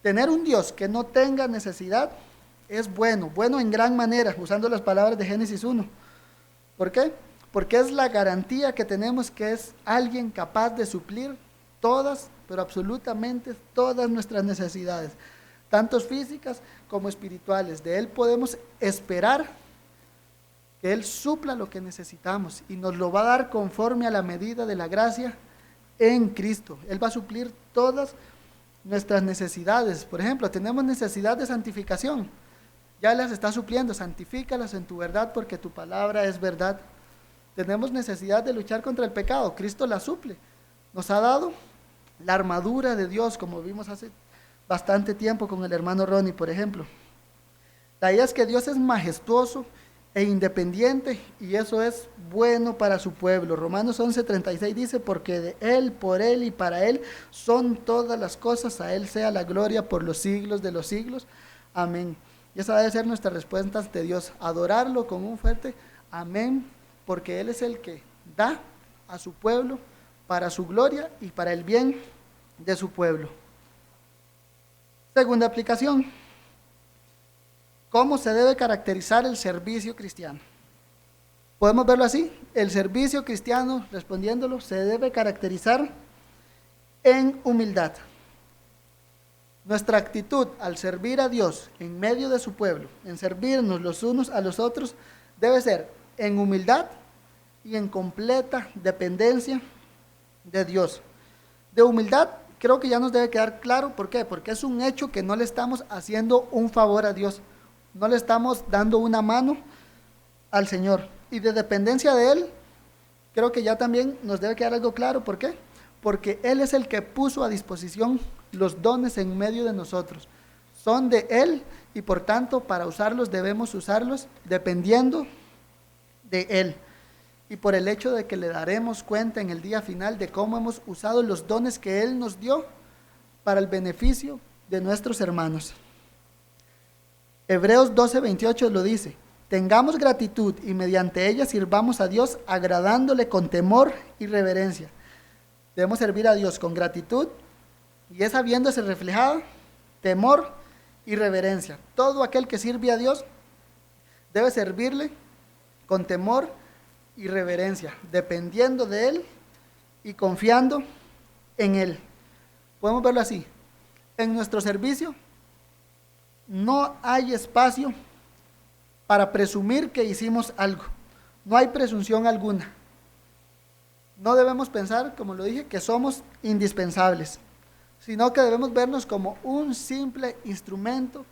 tener un Dios que no tenga necesidad es bueno, bueno en gran manera, usando las palabras de Génesis 1. ¿Por qué? Porque es la garantía que tenemos que es alguien capaz de suplir todas, pero absolutamente todas nuestras necesidades, tanto físicas como espirituales. De Él podemos esperar que Él supla lo que necesitamos y nos lo va a dar conforme a la medida de la gracia en Cristo. Él va a suplir todas nuestras necesidades. Por ejemplo, tenemos necesidad de santificación. Ya las está supliendo, santifícalas en tu verdad porque tu palabra es verdad. Tenemos necesidad de luchar contra el pecado, Cristo la suple. Nos ha dado la armadura de Dios, como vimos hace bastante tiempo con el hermano Ronnie, por ejemplo. La idea es que Dios es majestuoso e independiente y eso es bueno para su pueblo. Romanos 11:36 dice, porque de Él, por Él y para Él son todas las cosas, a Él sea la gloria por los siglos de los siglos. Amén. Y esa debe ser nuestra respuesta ante Dios, adorarlo con un fuerte amén, porque Él es el que da a su pueblo para su gloria y para el bien de su pueblo. Segunda aplicación, ¿cómo se debe caracterizar el servicio cristiano? Podemos verlo así, el servicio cristiano, respondiéndolo, se debe caracterizar en humildad. Nuestra actitud al servir a Dios en medio de su pueblo, en servirnos los unos a los otros, debe ser en humildad y en completa dependencia de Dios. De humildad creo que ya nos debe quedar claro. ¿Por qué? Porque es un hecho que no le estamos haciendo un favor a Dios, no le estamos dando una mano al Señor. Y de dependencia de Él, creo que ya también nos debe quedar algo claro. ¿Por qué? Porque Él es el que puso a disposición los dones en medio de nosotros. Son de Él y por tanto para usarlos debemos usarlos dependiendo de Él. Y por el hecho de que le daremos cuenta en el día final de cómo hemos usado los dones que Él nos dio para el beneficio de nuestros hermanos. Hebreos 12:28 lo dice: tengamos gratitud y mediante ella sirvamos a Dios agradándole con temor y reverencia. Debemos servir a Dios con gratitud y es habiéndose reflejado temor y reverencia. Todo aquel que sirve a Dios debe servirle con temor y reverencia, dependiendo de Él y confiando en Él. Podemos verlo así: en nuestro servicio no hay espacio para presumir que hicimos algo, no hay presunción alguna. No debemos pensar, como lo dije, que somos indispensables, sino que debemos vernos como un simple instrumento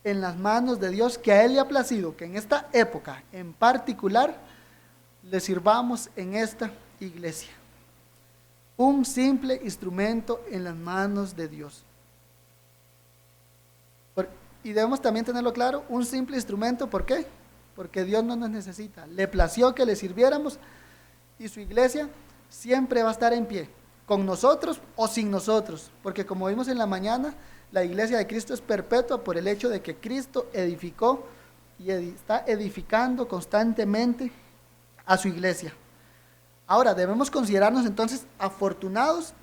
en las manos de Dios, que a Él le ha placido que en esta época en particular le sirvamos en esta iglesia. Un simple instrumento en las manos de Dios. Y debemos también tenerlo claro, un simple instrumento. ¿Por qué? Porque Dios no nos necesita. Le plació que le sirviéramos y su iglesia siempre va a estar en pie, con nosotros o sin nosotros, porque como vimos en la mañana, la iglesia de Cristo es perpetua por el hecho de que Cristo edificó y está edificando constantemente a su iglesia. Ahora debemos considerarnos entonces afortunados,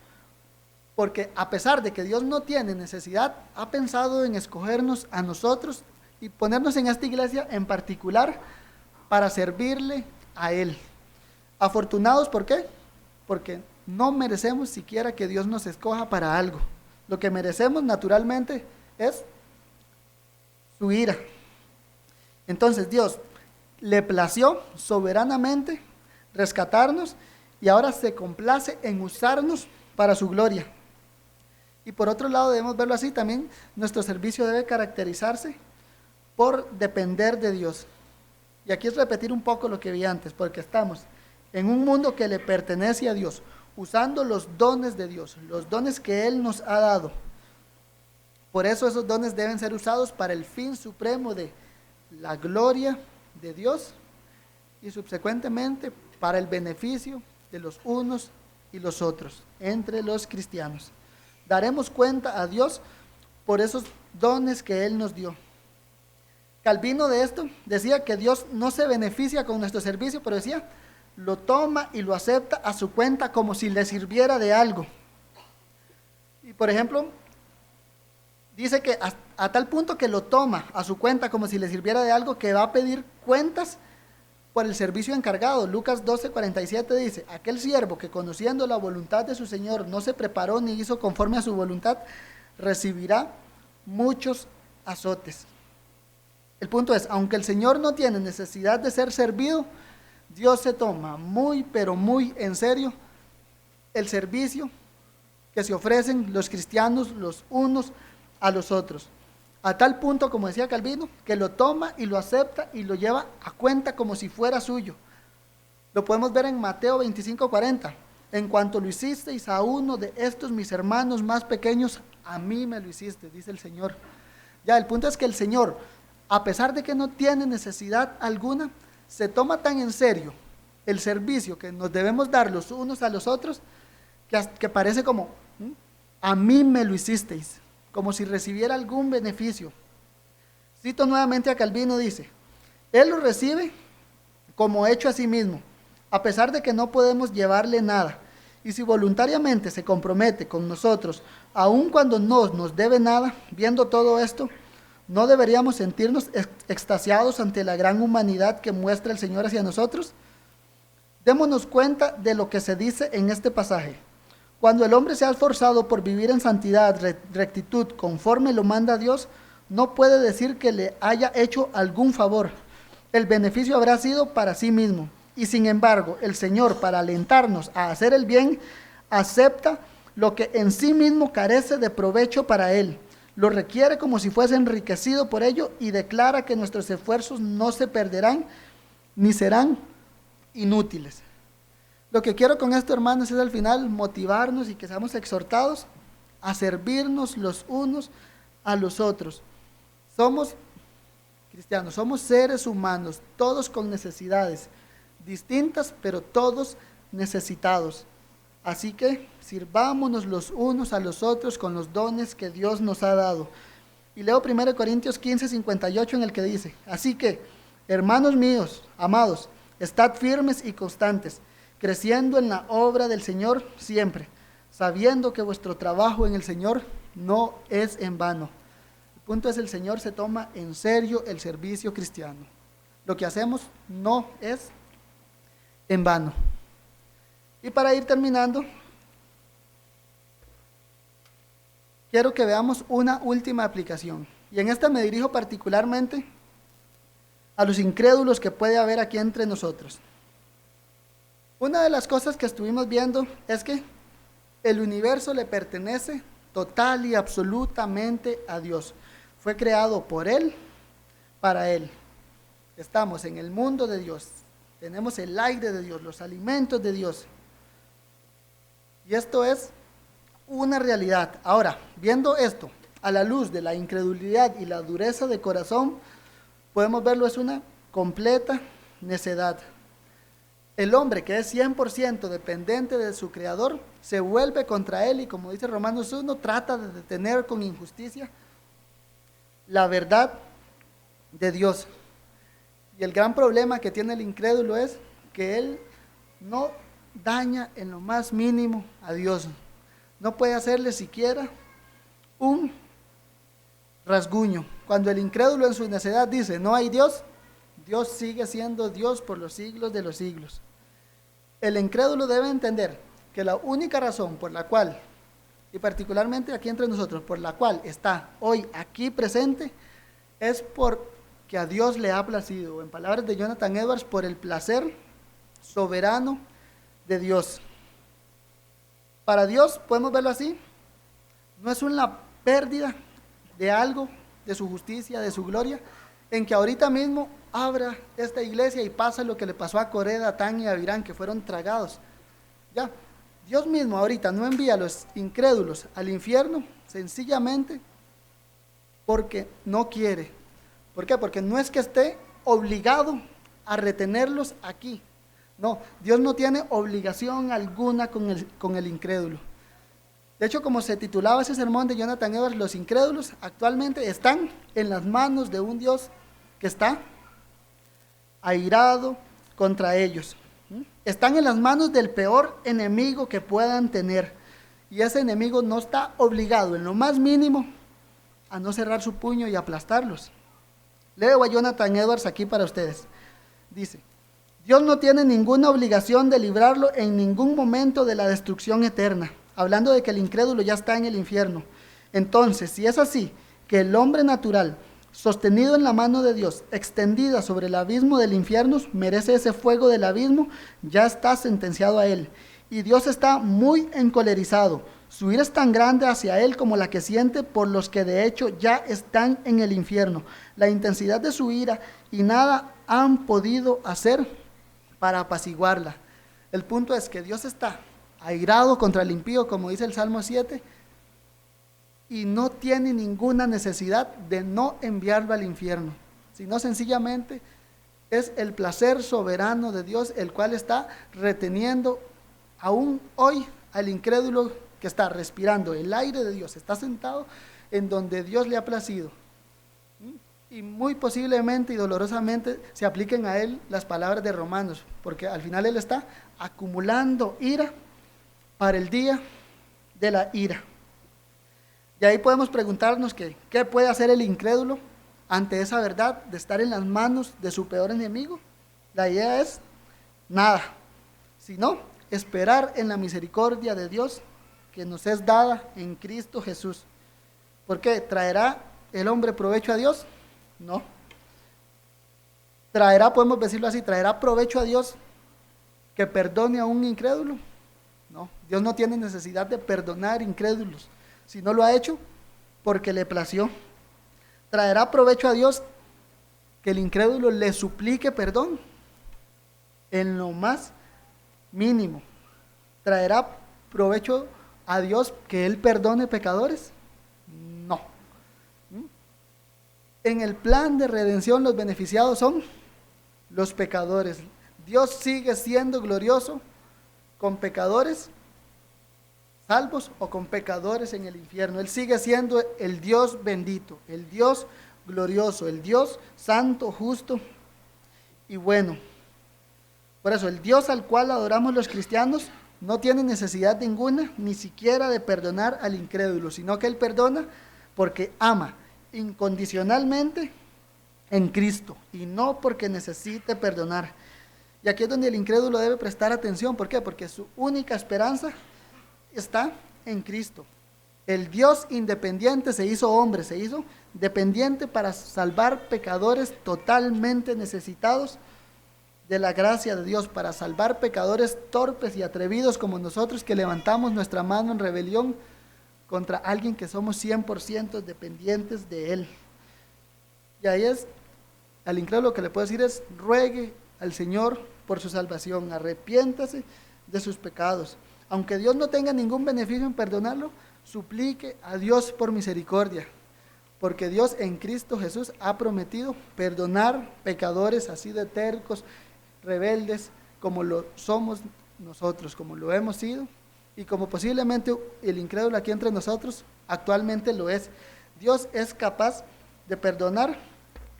porque a pesar de que Dios no tiene necesidad, ha pensado en escogernos a nosotros y ponernos en esta iglesia en particular para servirle a Él. Afortunados, ¿por qué? Porque no merecemos siquiera que Dios nos escoja para algo. Lo que merecemos naturalmente es su ira. Entonces Dios le plació soberanamente rescatarnos y ahora se complace en usarnos para su gloria. Y por otro lado debemos verlo así también: nuestro servicio debe caracterizarse por depender de Dios. Y aquí es repetir un poco lo que vi antes, porque estamos en un mundo que le pertenece a Dios, usando los dones de Dios, los dones que Él nos ha dado. Por eso esos dones deben ser usados para el fin supremo de la gloria de Dios y subsecuentemente para el beneficio de los unos y los otros, entre los cristianos. Daremos cuenta a Dios por esos dones que Él nos dio. Calvino de esto decía que Dios no se beneficia con nuestro servicio, pero decía, lo toma y lo acepta a su cuenta como si le sirviera de algo. Y por ejemplo, dice que a tal punto que lo toma a su cuenta como si le sirviera de algo, que va a pedir cuentas por el servicio encargado. Lucas 12:47 dice: aquel siervo que conociendo la voluntad de su Señor no se preparó ni hizo conforme a su voluntad, recibirá muchos azotes. El punto es, aunque el Señor no tiene necesidad de ser servido, Dios se toma muy, pero muy en serio el servicio que se ofrecen los cristianos los unos a los otros. A tal punto, como decía Calvino, que lo toma y lo acepta y lo lleva a cuenta como si fuera suyo. Lo podemos ver en Mateo 25:40. En cuanto lo hicisteis a uno de estos mis hermanos más pequeños, a mí me lo hiciste, dice el Señor. Ya, el punto es que el Señor, a pesar de que no tiene necesidad alguna, se toma tan en serio el servicio que nos debemos dar los unos a los otros, que parece como, a mí me lo hicisteis, como si recibiera algún beneficio. Cito nuevamente a Calvino, dice: Él lo recibe como hecho a sí mismo, a pesar de que no podemos llevarle nada, y si voluntariamente se compromete con nosotros, aun cuando no nos debe nada. Viendo todo esto, ¿no deberíamos sentirnos extasiados ante la gran humanidad que muestra el Señor hacia nosotros? Démonos cuenta de lo que se dice en este pasaje. Cuando el hombre se ha esforzado por vivir en santidad, rectitud, conforme lo manda Dios, no puede decir que le haya hecho algún favor. El beneficio habrá sido para sí mismo. Y sin embargo, el Señor, para alentarnos a hacer el bien, acepta lo que en sí mismo carece de provecho para él. Lo requiere como si fuese enriquecido por ello y declara que nuestros esfuerzos no se perderán ni serán inútiles. Lo que quiero con esto, hermanos, es al final motivarnos y que seamos exhortados a servirnos los unos a los otros. Somos cristianos, somos seres humanos, todos con necesidades distintas, pero todos necesitados. Así que sirvámonos los unos a los otros con los dones que Dios nos ha dado. Y leo 1 Corintios 15:58 en el que dice: así que, hermanos míos, amados, estad firmes y constantes, creciendo en la obra del Señor siempre, sabiendo que vuestro trabajo en el Señor no es en vano. El punto es, el Señor se toma en serio el servicio cristiano. Lo que hacemos no es en vano. Y para ir terminando, quiero que veamos una última aplicación. Y en esta me dirijo particularmente a los incrédulos que puede haber aquí entre nosotros. Una de las cosas que estuvimos viendo es que el universo le pertenece total y absolutamente a Dios. Fue creado por Él, para Él. Estamos en el mundo de Dios. Tenemos el aire de Dios, los alimentos de Dios. Y esto es una realidad. Ahora, viendo esto a la luz de la incredulidad y la dureza de corazón, podemos verlo es una completa necedad. El hombre que es 100% dependiente de su Creador se vuelve contra él y, como dice Romanos 1, trata de detener con injusticia la verdad de Dios. Y el gran problema que tiene el incrédulo es que él no daña en lo más mínimo a Dios. No puede hacerle siquiera un rasguño. Cuando el incrédulo en su necedad dice no hay Dios, Dios sigue siendo Dios por los siglos de los siglos. El incrédulo debe entender que la única razón por la cual, y particularmente aquí entre nosotros, por la cual está hoy aquí presente, es porque a Dios le ha placido, en palabras de Jonathan Edwards, por el placer soberano de Dios. Para Dios, podemos verlo así, no es una pérdida de algo, de su justicia, de su gloria, en que ahorita mismo abra esta iglesia y pasa lo que le pasó a Coré, Datán y Abirán, que fueron tragados. Ya, Dios mismo ahorita no envía a los incrédulos al infierno, sencillamente porque no quiere. ¿Por qué? Porque no es que esté obligado a retenerlos aquí. No, Dios no tiene obligación alguna con el incrédulo. De hecho, como se titulaba ese sermón de Jonathan Edwards, los incrédulos actualmente están en las manos de un Dios que está airado contra ellos. Están en las manos del peor enemigo que puedan tener. Y ese enemigo no está obligado en lo más mínimo a no cerrar su puño y aplastarlos. Leo a Jonathan Edwards aquí para ustedes. Dice: Dios no tiene ninguna obligación de librarlo en ningún momento de la destrucción eterna, hablando de que el incrédulo ya está en el infierno. Entonces, si es así, que el hombre natural, sostenido en la mano de Dios, extendida sobre el abismo del infierno, merece ese fuego del abismo, ya está sentenciado a él. Y Dios está muy encolerizado. Su ira es tan grande hacia él como la que siente por los que de hecho ya están en el infierno. La intensidad de su ira y nada han podido hacer para apaciguarla. El punto es que Dios está airado contra el impío, como dice el Salmo 7, y no tiene ninguna necesidad de no enviarlo al infierno, sino sencillamente es el placer soberano de Dios el cual está reteniendo aún hoy al incrédulo que está respirando el aire de Dios, está sentado en donde Dios le ha placido. Y muy posiblemente y dolorosamente se apliquen a él las palabras de Romanos, porque al final él está acumulando ira para el día de la ira. Y ahí podemos preguntarnos ¿qué puede hacer el incrédulo ante esa verdad de estar en las manos de su peor enemigo? La idea es nada, sino esperar en la misericordia de Dios que nos es dada en Cristo Jesús. ¿Por qué? ¿Traerá el hombre provecho a Dios? No. ¿Traerá, podemos decirlo así, traerá provecho a Dios que perdone a un incrédulo? No, Dios no tiene necesidad de perdonar incrédulos. Si no lo ha hecho, porque le plació. ¿Traerá provecho a Dios que el incrédulo le suplique perdón? En lo más mínimo. ¿Traerá provecho a Dios que Él perdone pecadores? No. En el plan de redención los beneficiados son los pecadores. Dios sigue siendo glorioso con pecadores salvos o con pecadores en el infierno. Él sigue siendo el Dios bendito, el Dios glorioso, el Dios santo, justo y bueno. Por eso el Dios al cual adoramos los cristianos no tiene necesidad ninguna, ni siquiera de perdonar al incrédulo, sino que Él perdona porque ama incondicionalmente en Cristo y no porque necesite perdonar. Y aquí es donde el incrédulo debe prestar atención. ¿Por qué? Porque su única esperanza está en Cristo. El Dios independiente se hizo hombre, se hizo dependiente para salvar pecadores totalmente necesitados de la gracia de Dios, para salvar pecadores torpes y atrevidos como nosotros, que levantamos nuestra mano en rebelión contra alguien que somos 100% dependientes de Él. Y ahí es, al incrédulo lo que le puedo decir es: ruegue al Señor por su salvación, arrepiéntase de sus pecados. Aunque Dios no tenga ningún beneficio en perdonarlo, suplique a Dios por misericordia, porque Dios en Cristo Jesús ha prometido perdonar pecadores así de tercos, rebeldes, como lo somos nosotros, como lo hemos sido, y como posiblemente el incrédulo aquí entre nosotros actualmente lo es. Dios es capaz de perdonar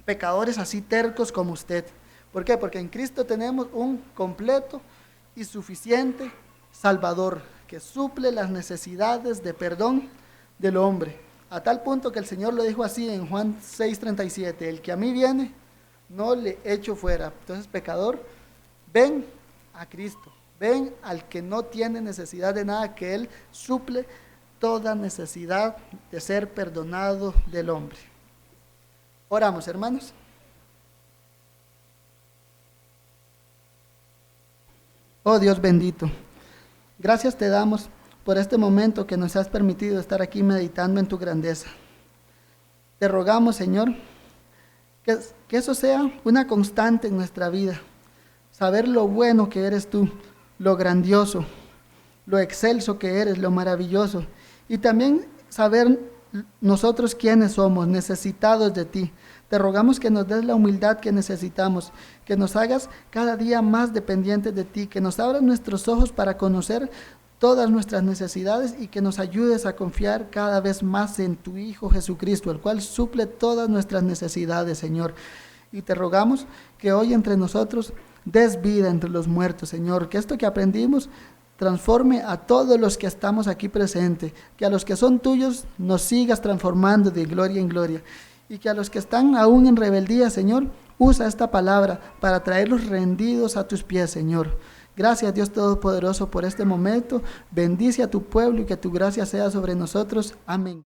pecadores así tercos como usted. ¿Por qué? Porque en Cristo tenemos un completo y suficiente Salvador que suple las necesidades de perdón del hombre, a tal punto que el Señor lo dijo así en Juan 6:37: el que a mí viene, no le echo fuera. Entonces, pecador, ven a Cristo, ven al que no tiene necesidad de nada, que Él suple toda necesidad de ser perdonado del hombre. Oramos, hermanos. Oh Dios bendito, gracias te damos por este momento que nos has permitido estar aquí meditando en tu grandeza. Te rogamos, Señor, que eso sea una constante en nuestra vida, saber lo bueno que eres tú, lo grandioso, lo excelso que eres, lo maravilloso, y también saber nosotros quiénes somos, necesitados de ti. Te rogamos que nos des la humildad que necesitamos, que nos hagas cada día más dependientes de ti, que nos abras nuestros ojos para conocer todas nuestras necesidades y que nos ayudes a confiar cada vez más en tu Hijo Jesucristo, el cual suple todas nuestras necesidades, Señor. Y te rogamos que hoy entre nosotros des vida entre los muertos, Señor, que esto que aprendimos transforme a todos los que estamos aquí presentes, que a los que son tuyos nos sigas transformando de gloria en gloria, y que a los que están aún en rebeldía, Señor, usa esta palabra para traerlos rendidos a tus pies, Señor. Gracias, Dios Todopoderoso, por este momento. Bendice a tu pueblo y que tu gracia sea sobre nosotros. Amén.